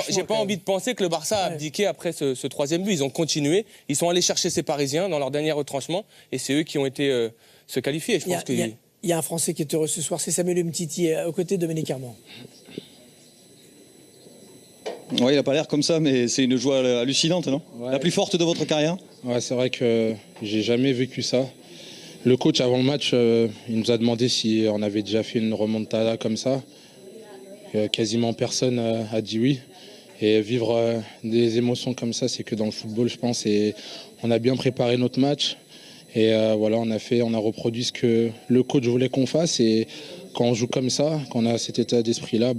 j'ai pas envie de penser que le Barça a abdiqué après ce troisième but. Ils ont continué, ils sont allés chercher ces Parisiens dans leur dernier retranchement et c'est eux qui ont été se qualifier. Je pense il y a un Français qui est heureux ce soir, c'est Samuel Umtiti, aux côtés de Dominique Armand. Oui, il n'a pas l'air comme ça, mais c'est une joie hallucinante, non? La plus forte de votre carrière? Ouais, c'est vrai que j'ai jamais vécu ça. Le coach, avant le match, il nous a demandé si on avait déjà fait une remontada comme ça. Quasiment personne a dit oui. Et vivre des émotions comme ça, c'est que dans le football, je pense. Et on a bien préparé notre match. Et voilà, on a reproduit ce que le coach voulait qu'on fasse. Et quand on joue comme ça, quand on a cet état d'esprit-là,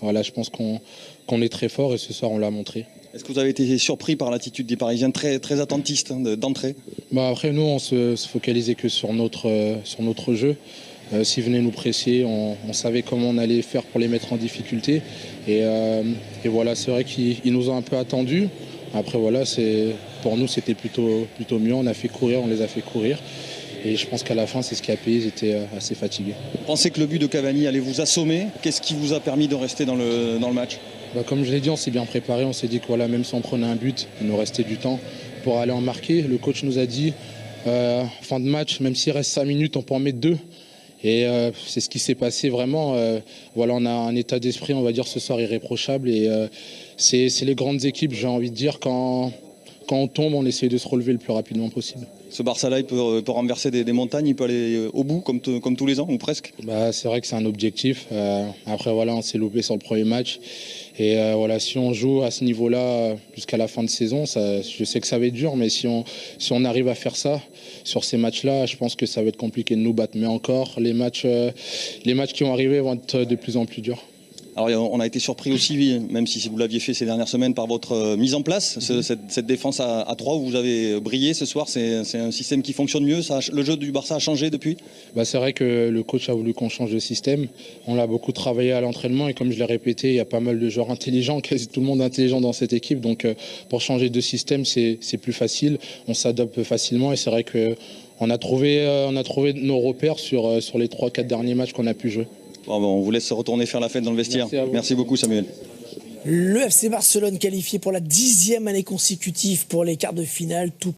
voilà, je pense qu'on est très fort et ce soir, on l'a montré. Est-ce que vous avez été surpris par l'attitude des Parisiens très, très attentistes d'entrée? Après, nous, on se focalisait que sur notre jeu. S'ils venaient nous presser, on savait comment on allait faire pour les mettre en difficulté. Et voilà, c'est vrai qu'ils nous ont un peu attendus. Après, voilà, pour nous, c'était plutôt mieux. On les a fait courir. Et je pense qu'à la fin, c'est ce qui a payé. Ils étaient assez fatigués. Vous pensez que le but de Cavani allait vous assommer? Qu'est-ce qui vous a permis de rester dans le match? Comme je l'ai dit, on s'est bien préparé. On s'est dit que voilà, même si on prenait un but, il nous restait du temps pour aller en marquer. Le coach nous a dit, fin de match, même s'il reste 5 minutes, on peut en mettre 2. Et c'est ce qui s'est passé vraiment. Voilà, on a un état d'esprit, on va dire, ce soir irréprochable. Et c'est les grandes équipes, j'ai envie de dire, quand on tombe, on essaie de se relever le plus rapidement possible. Ce Barça-là, il peut renverser des montagnes, il peut aller au bout comme tous les ans, ou presque? C'est vrai que c'est un objectif. Après, voilà, on s'est loupé sur le premier match. Et voilà, si on joue à ce niveau-là jusqu'à la fin de saison, je sais que ça va être dur, mais si on arrive à faire ça sur ces matchs-là, je pense que ça va être compliqué de nous battre. Mais encore, les matchs qui vont arriver vont être de plus en plus durs. Alors on a été surpris aussi, même si vous l'aviez fait ces dernières semaines, par votre mise en place, cette défense à 3 où vous avez brillé ce soir. C'est un système qui fonctionne mieux. Le jeu du Barça a changé depuis? C'est vrai que le coach a voulu qu'on change de système. On l'a beaucoup travaillé à l'entraînement et comme je l'ai répété, il y a pas mal de joueurs intelligents, quasi tout le monde intelligent dans cette équipe. Donc pour changer de système, c'est plus facile. On s'adapte facilement et c'est vrai qu'on a trouvé nos repères sur les 3-4 derniers matchs qu'on a pu jouer. On vous laisse retourner faire la fête dans le vestiaire. Merci beaucoup, Samuel. Le FC Barcelone qualifié pour la 10e année consécutive pour les quarts de finale. Tout